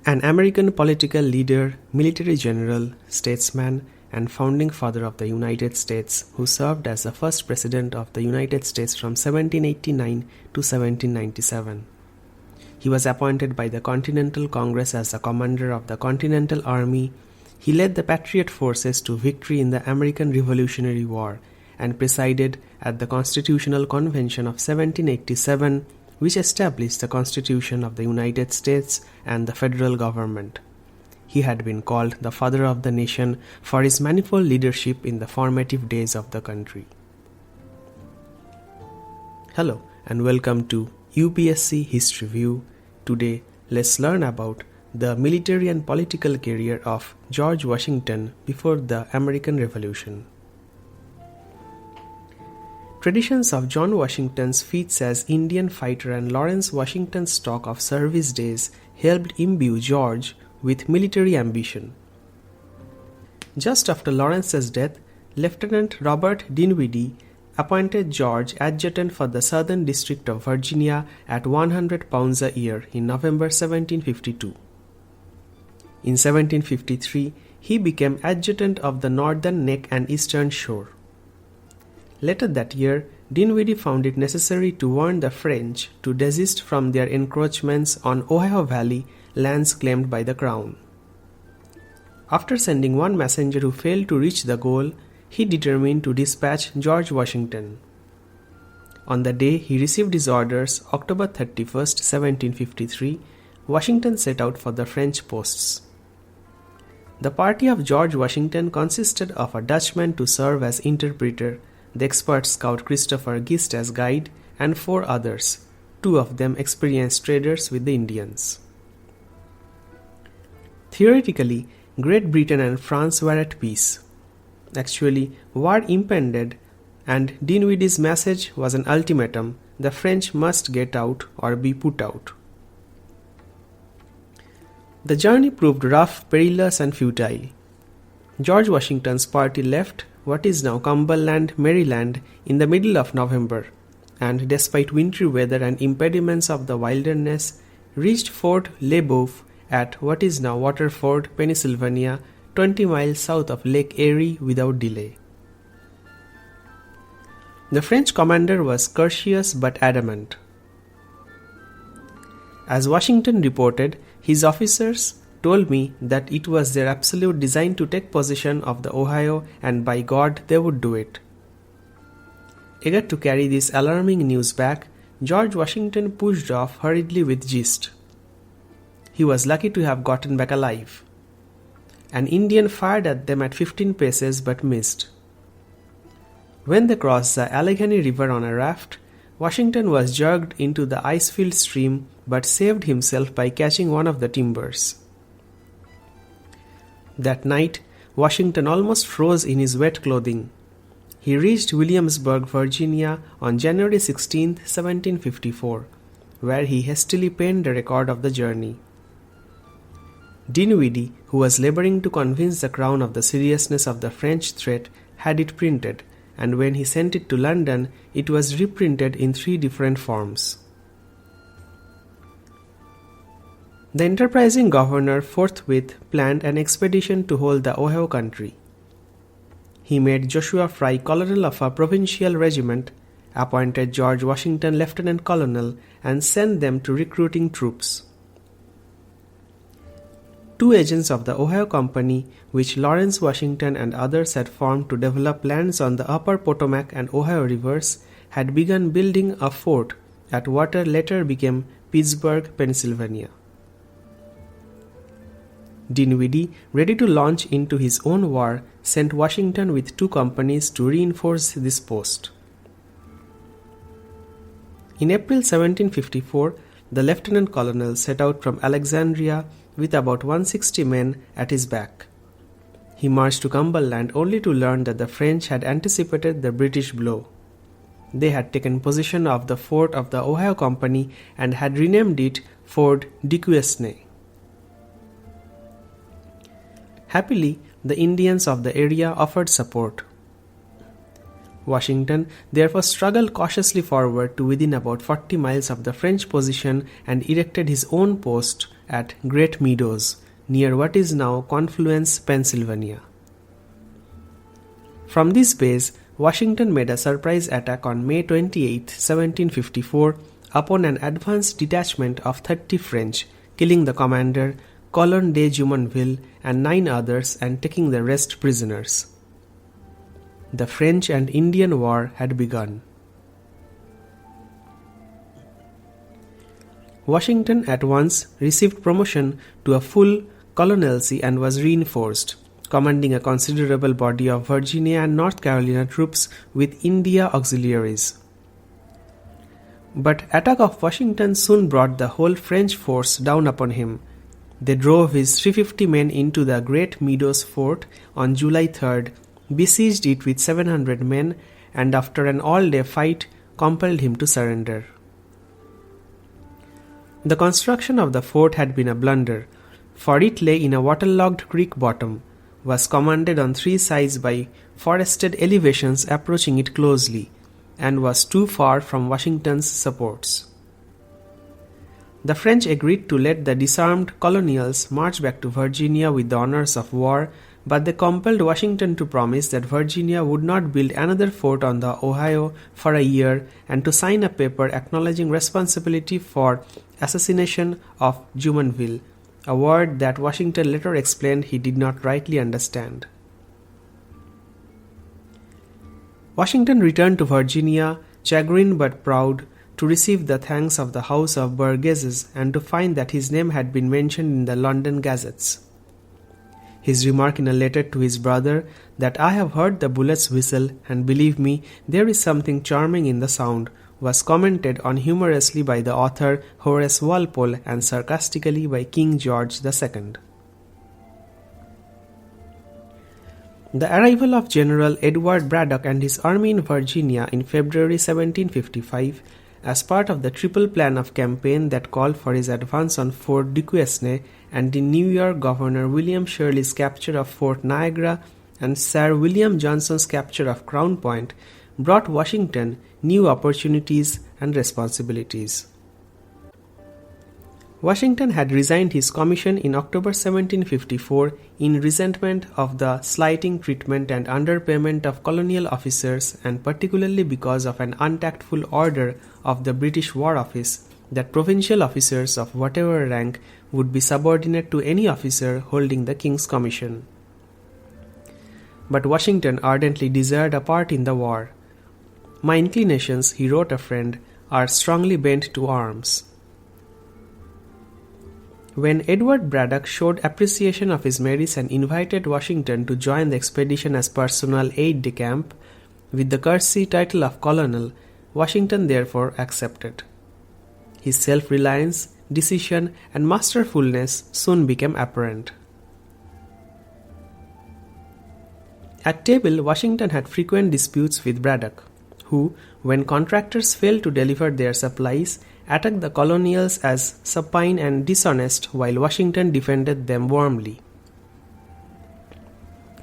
An American political leader, military general, statesman, and founding father of the United States, who served as the first president of the United States from 1789 to 1797. He was appointed by the Continental Congress as the commander of the Continental Army. He led the Patriot forces to victory in the American Revolutionary War and presided at the Constitutional Convention of 1787, which established the Constitution of the United States and the federal government. He had been called the Father of the Nation for his manifold leadership in the formative days of the country. Hello and welcome to UPSC History View. Today, let's learn about the military and political career of George Washington before the American Revolution. Traditions of John Washington's feats as Indian fighter and Lawrence Washington's talk of service days helped imbue George with military ambition. Just after Lawrence's death, Lieutenant Robert Dinwiddie appointed George adjutant for the Southern District of Virginia at £100 a year in November 1752. In 1753, he became adjutant of the Northern Neck and Eastern Shore. Later that year, Dinwiddie found it necessary to warn the French to desist from their encroachments on Ohio Valley lands claimed by the Crown. After sending one messenger who failed to reach the goal, he determined to dispatch George Washington. On the day he received his orders, October 31, 1753, Washington set out for the French posts. The party of George Washington consisted of a Dutchman to serve as interpreter, the expert scout Christopher Gist as guide, and 4 others, 2 of them experienced traders with the Indians. Theoretically, Great Britain and France were at peace. Actually, war impended, and Dinwiddie's message was an ultimatum: the French must get out or be put out. The journey proved rough, perilous, and futile. George Washington's party left what is now Cumberland, Maryland, in the middle of November, and despite wintry weather and impediments of the wilderness, reached Fort Le Boeuf at what is now Waterford, Pennsylvania, 20 miles south of Lake Erie without delay. The French commander was courteous but adamant. As Washington reported, his officers told me that it was their absolute design to take possession of the Ohio, and by God they would do it. Eager to carry this alarming news back, George Washington pushed off hurriedly with Gist. He was lucky to have gotten back alive. An Indian fired at them at 15 paces but missed. When they crossed the Allegheny River on a raft, Washington was jerked into the ice-filled stream but saved himself by catching one of the timbers. That night, Washington almost froze in his wet clothing. He reached Williamsburg, Virginia on January 16, 1754, where he hastily penned the record of the journey. Dinwiddie, who was laboring to convince the Crown of the seriousness of the French threat, had it printed, and when he sent it to London, it was reprinted in 3 different forms. The enterprising governor forthwith planned an expedition to hold the Ohio country. He made Joshua Fry colonel of a provincial regiment, appointed George Washington lieutenant colonel, and sent them to recruiting troops. 2 agents of the Ohio Company, which Lawrence Washington and others had formed to develop lands on the upper Potomac and Ohio rivers, had begun building a fort at what later became Pittsburgh, Pennsylvania. Dinwiddie, ready to launch into his own war, sent Washington with 2 companies to reinforce this post. In April 1754, the lieutenant colonel set out from Alexandria with about 160 men at his back. He marched to Cumberland only to learn that the French had anticipated the British blow. They had taken possession of the fort of the Ohio Company and had renamed it Fort Duquesne. Happily, the Indians of the area offered support. Washington therefore struggled cautiously forward to within about 40 miles of the French position and erected his own post at Great Meadows, near what is now Confluence, Pennsylvania. From this base, Washington made a surprise attack on May 28, 1754, upon an advanced detachment of 30 French, killing the commander, Colonel de Jumonville, and 9 others, and taking the rest prisoners. The French and Indian War had begun. Washington at once received promotion to a full colonelcy and was reinforced, commanding a considerable body of Virginia and North Carolina troops with India auxiliaries. But attack of Washington soon brought the whole French force down upon him. They drove his 350 men into the Great Meadows fort on July 3rd, besieged it with 700 men, and after an all-day fight, compelled him to surrender. The construction of the fort had been a blunder, for it lay in a waterlogged creek bottom, was commanded on 3 sides by forested elevations approaching it closely, and was too far from Washington's supports. The French agreed to let the disarmed colonials march back to Virginia with the honors of war, but they compelled Washington to promise that Virginia would not build another fort on the Ohio for a year and to sign a paper acknowledging responsibility for assassination of Jumonville, a word that Washington later explained he did not rightly understand. Washington returned to Virginia, chagrined but proud, to receive the thanks of the House of Burgesses and to find that his name had been mentioned in the London gazettes. His remark in a letter to his brother that "I have heard the bullets whistle, and believe me, there is something charming in the sound," was commented on humorously by the author Horace Walpole and sarcastically by King George II. The arrival of General Edward Braddock and his army in Virginia in February 1755, as part of the triple plan of campaign that called for his advance on Fort Duquesne and in New York Governor William Shirley's capture of Fort Niagara and Sir William Johnson's capture of Crown Point, brought Washington new opportunities and responsibilities. Washington had resigned his commission in October 1754 in resentment of the slighting treatment and underpayment of colonial officers, and particularly because of an untactful order of the British War Office that provincial officers of whatever rank would be subordinate to any officer holding the King's commission. But Washington ardently desired a part in the war. "My inclinations," he wrote a friend, "are strongly bent to arms." When Edward Braddock showed appreciation of his merits and invited Washington to join the expedition as personal aide-de-camp, with the courtesy title of colonel, Washington therefore accepted. His self-reliance, decision, and masterfulness soon became apparent. At table, Washington had frequent disputes with Braddock, who, when contractors failed to deliver their supplies, attacked the colonials as supine and dishonest, while Washington defended them warmly.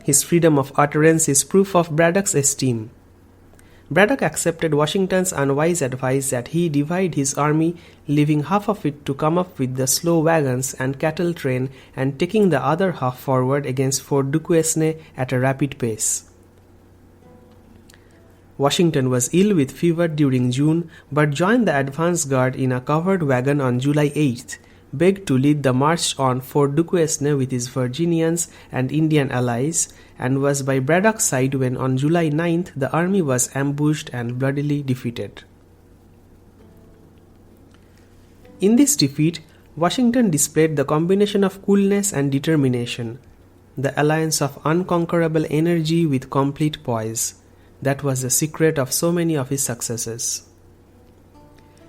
His freedom of utterance is proof of Braddock's esteem. Braddock accepted Washington's unwise advice that he divide his army, leaving half of it to come up with the slow wagons and cattle train and taking the other half forward against Fort Duquesne at a rapid pace. Washington was ill with fever during June, but joined the advance guard in a covered wagon on July 8th, begged to lead the march on Fort Duquesne with his Virginians and Indian allies, and was by Braddock's side when on July 9th the army was ambushed and bloodily defeated. In this defeat, Washington displayed the combination of coolness and determination, the alliance of unconquerable energy with complete poise. That was the secret of so many of his successes.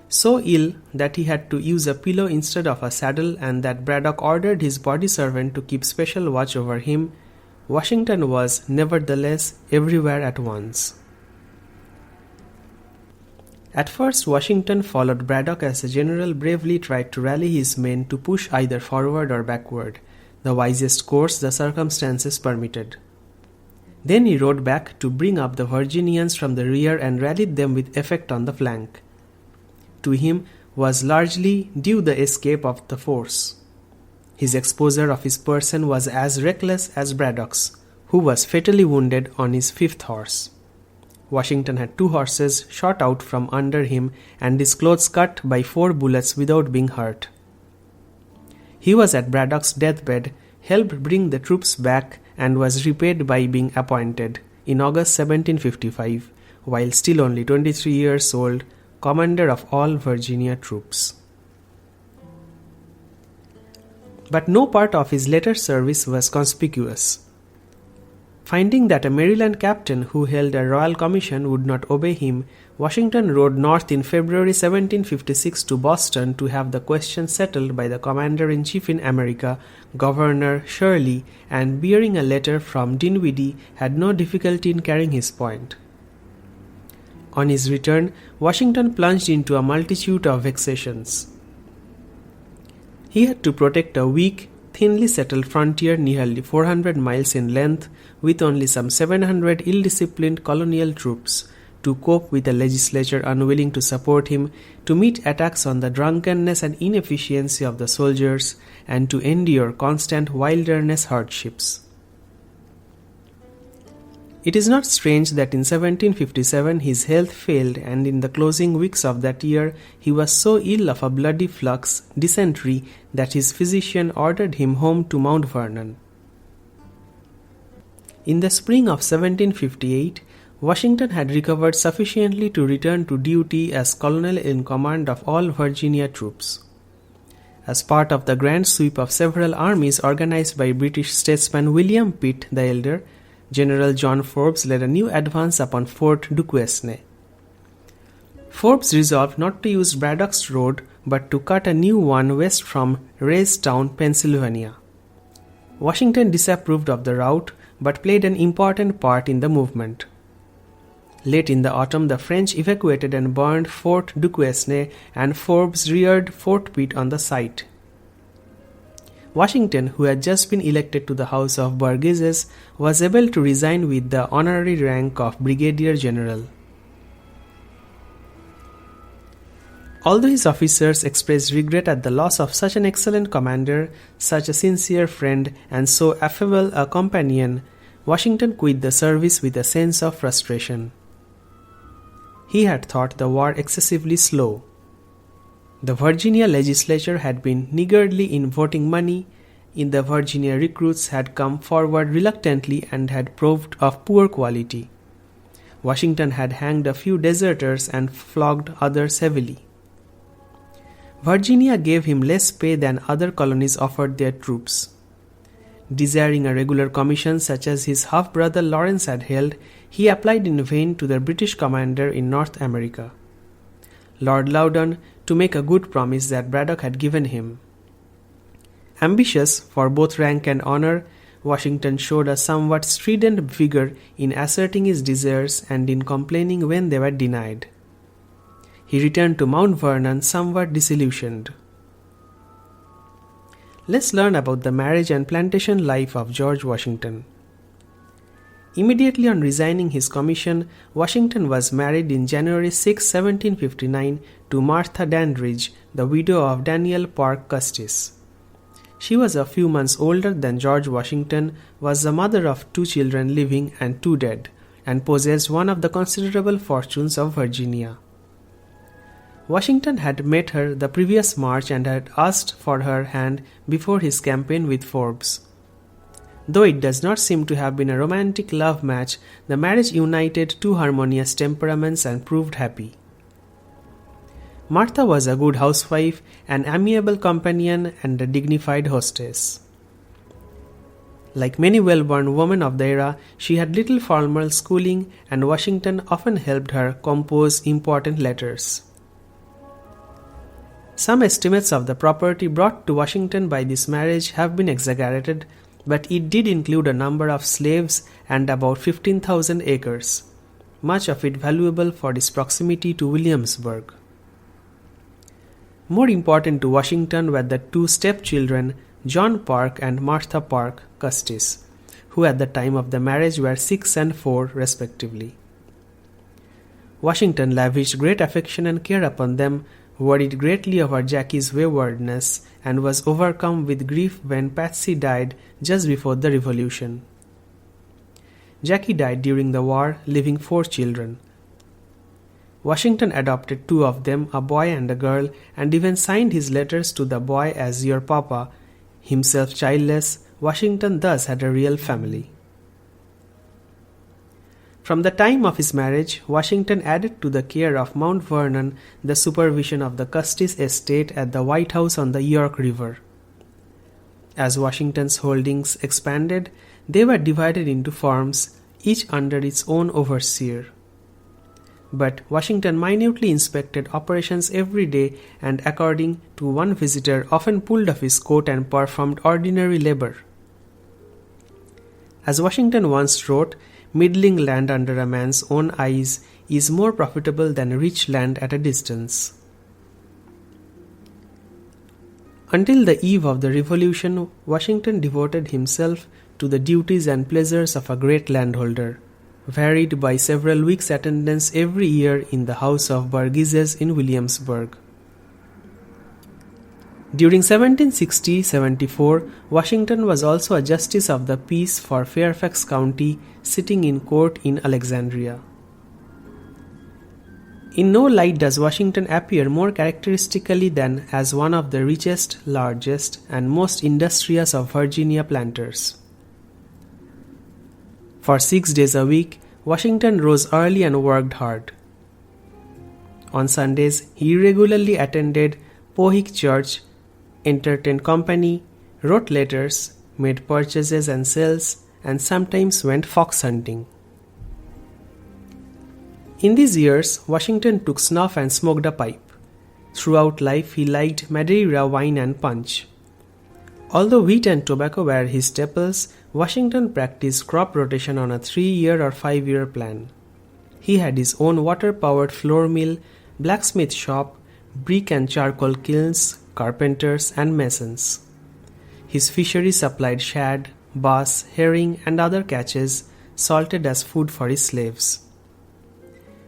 So ill that he had to use a pillow instead of a saddle, and that Braddock ordered his body servant to keep special watch over him, Washington was, nevertheless, everywhere at once. At first, Washington followed Braddock as the general bravely tried to rally his men to push either forward or backward, the wisest course the circumstances permitted. Then he rode back to bring up the Virginians from the rear and rallied them with effect on the flank. To him was largely due the escape of the force. His exposure of his person was as reckless as Braddock's, who was fatally wounded on his fifth horse. Washington had 2 horses shot out from under him and his clothes cut by 4 bullets without being hurt. He was at Braddock's deathbed, helped bring the troops back, and was repaid by being appointed, in August 1755, while still only 23 years old, commander of all Virginia troops. But no part of his later service was conspicuous. Finding that a Maryland captain who held a royal commission would not obey him, Washington rode north in February 1756 to Boston to have the question settled by the commander-in-chief in America, Governor Shirley, and bearing a letter from Dinwiddie had no difficulty in carrying his point. On his return, Washington plunged into a multitude of vexations. He had to protect a weak, thinly settled frontier nearly 400 miles in length with only some 700 ill-disciplined colonial troops, to cope with a legislature unwilling to support him, to meet attacks on the drunkenness and inefficiency of the soldiers, and to endure constant wilderness hardships. It is not strange that in 1757 his health failed, and in the closing weeks of that year he was so ill of a bloody flux, dysentery, that his physician ordered him home to Mount Vernon. In the spring of 1758, Washington had recovered sufficiently to return to duty as colonel in command of all Virginia troops. As part of the grand sweep of several armies organized by British statesman William Pitt the Elder, General John Forbes led a new advance upon Fort Duquesne. Forbes resolved not to use Braddock's road but to cut a new one west from Raystown, Pennsylvania. Washington disapproved of the route but played an important part in the movement. Late in the autumn, the French evacuated and burned Fort Duquesne, and Forbes reared Fort Pitt on the site. Washington, who had just been elected to the House of Burgesses, was able to resign with the honorary rank of Brigadier General. Although his officers expressed regret at the loss of such an excellent commander, such a sincere friend, and so affable a companion, Washington quit the service with a sense of frustration. He had thought the war excessively slow. The Virginia legislature had been niggardly in voting money, the Virginia recruits had come forward reluctantly and had proved of poor quality. Washington had hanged a few deserters and flogged others heavily. Virginia gave him less pay than other colonies offered their troops. Desiring a regular commission such as his half-brother Lawrence had held, he applied in vain to the British commander in North America, Lord Loudon, to make a good promise that Braddock had given him. Ambitious for both rank and honor, Washington showed a somewhat strident vigor in asserting his desires and in complaining when they were denied. He returned to Mount Vernon somewhat disillusioned. Let's learn about the marriage and plantation life of George Washington. Immediately on resigning his commission, Washington was married in January 6, 1759 to Martha Dandridge, the widow of Daniel Parke Custis. She was a few months older than George Washington, was the mother of 2 children living and 2 dead, and possessed one of the considerable fortunes of Virginia. Washington had met her the previous March and had asked for her hand before his campaign with Forbes. Though it does not seem to have been a romantic love match, the marriage united 2 harmonious temperaments and proved happy. Martha was a good housewife, an amiable companion, and a dignified hostess. Like many well-born women of the era, she had little formal schooling, and Washington often helped her compose important letters. Some estimates of the property brought to Washington by this marriage have been exaggerated, but it did include a number of slaves and about 15,000 acres, much of it valuable for its proximity to Williamsburg. More important to Washington were the 2 stepchildren, John Parke and Martha Parke Custis, who at the time of the marriage were 6 and 4 respectively. Washington lavished great affection and care upon them, worried greatly over Jackie's waywardness, and was overcome with grief when Patsy died just before the Revolution. Jackie died during the war, leaving 4 children. Washington adopted 2 of them, a boy and a girl, and even signed his letters to the boy as "Your Papa." Himself childless, Washington thus had a real family. From the time of his marriage, Washington added to the care of Mount Vernon the supervision of the Custis estate at the White House on the York River. As Washington's holdings expanded, they were divided into farms, each under its own overseer. But Washington minutely inspected operations every day and, according to one visitor, often pulled off his coat and performed ordinary labor. As Washington once wrote, "Middling land under a man's own eyes is more profitable than rich land at a distance." Until the eve of the Revolution, Washington devoted himself to the duties and pleasures of a great landholder, varied by several weeks' attendance every year in the house of burgesses in Williamsburg. During 1760-74, Washington was also a justice of the peace for Fairfax County, sitting in court in Alexandria. In no light does Washington appear more characteristically than as one of the richest, largest, and most industrious of Virginia planters. For 6 days a week, Washington rose early and worked hard. On Sundays, he regularly attended Pohick Church, entertained company, wrote letters, made purchases and sales, and sometimes went fox hunting. In these years, Washington took snuff and smoked a pipe. Throughout life, he liked Madeira, wine, and punch. Although wheat and tobacco were his staples, Washington practiced crop rotation on a 3-year or 5-year plan. He had his own water-powered flour mill, blacksmith shop, brick and charcoal kilns, carpenters, and masons. His fishery supplied shad, bass, herring, and other catches, salted as food for his slaves.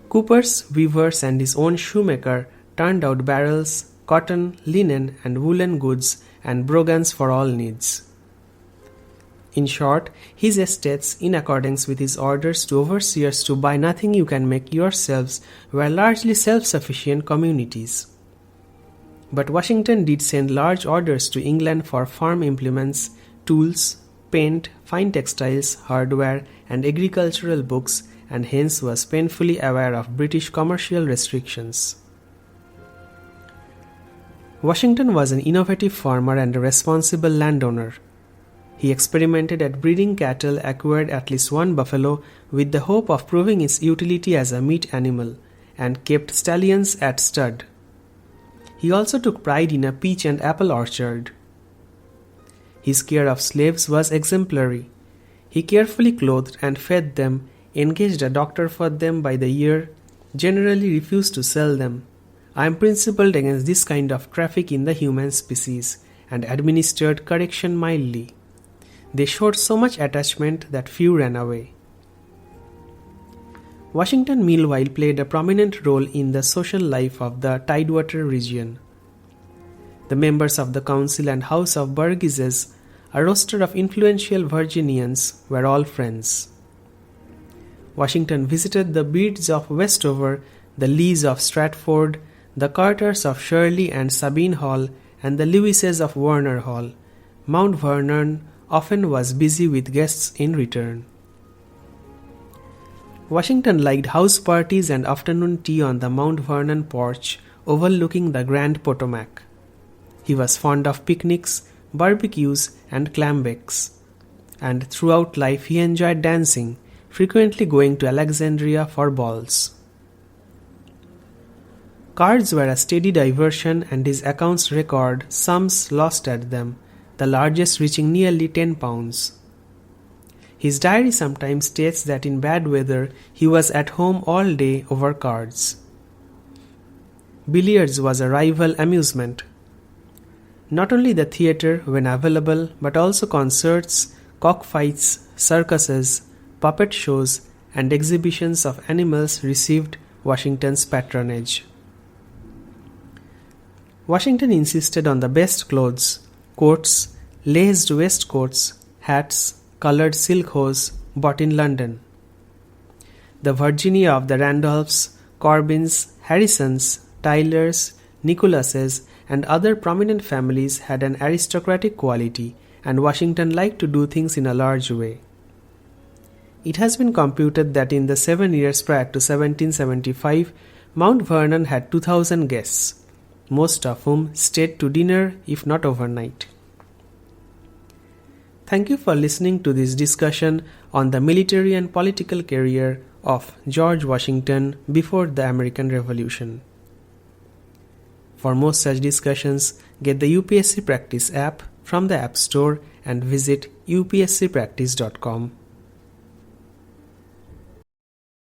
Coopers, weavers, and his own shoemaker turned out barrels, cotton, linen, and woolen goods, and brogans for all needs. In short, his estates, in accordance with his orders to overseers to buy nothing you can make yourselves, were largely self-sufficient communities. But Washington did send large orders to England for farm implements, tools, paint, fine textiles, hardware, and agricultural books, and hence was painfully aware of British commercial restrictions. Washington was an innovative farmer and a responsible landowner. He experimented at breeding cattle, acquired at least 1 buffalo with the hope of proving its utility as a meat animal, and kept stallions at stud. He also took pride in a peach and apple orchard. His care of slaves was exemplary. He carefully clothed and fed them, engaged a doctor for them by the year, generally refused to sell them. I am principled against this kind of traffic in the human species, and administered correction mildly. They showed so much attachment that few ran away. Washington meanwhile played a prominent role in the social life of the Tidewater region. The members of the Council and House of Burgesses, a roster of influential Virginians, were all friends. Washington visited the Beards of Westover, the Lees of Stratford, the Carters of Shirley and Sabine Hall, and the Lewises of Warner Hall. Mount Vernon often was busy with guests in return. Washington liked house parties and afternoon tea on the Mount Vernon porch overlooking the Grand Potomac. He was fond of picnics, barbecues, and clambakes, and throughout life he enjoyed dancing, frequently going to Alexandria for balls. Cards were a steady diversion, and his accounts record sums lost at them, the largest reaching nearly £10. His diary sometimes states that in bad weather he was at home all day over cards. Billiards was a rival amusement. Not only the theatre when available, but also concerts, cockfights, circuses, puppet shows, and exhibitions of animals received Washington's patronage. Washington insisted on the best clothes, coats, laced waistcoats, hats, colored silk hose bought in London. The Virginia of the Randolphs, Corbins, Harrisons, Tylers, Nicolases, and other prominent families had an aristocratic quality, and Washington liked to do things in a large way. It has been computed that in the 7 years prior to 1775, Mount Vernon had 2,000 guests, most of whom stayed to dinner if not overnight. Thank you for listening to this discussion on the military and political career of George Washington before the American Revolution. For more such discussions, get the UPSC Practice app from the App Store and visit upscpractice.com.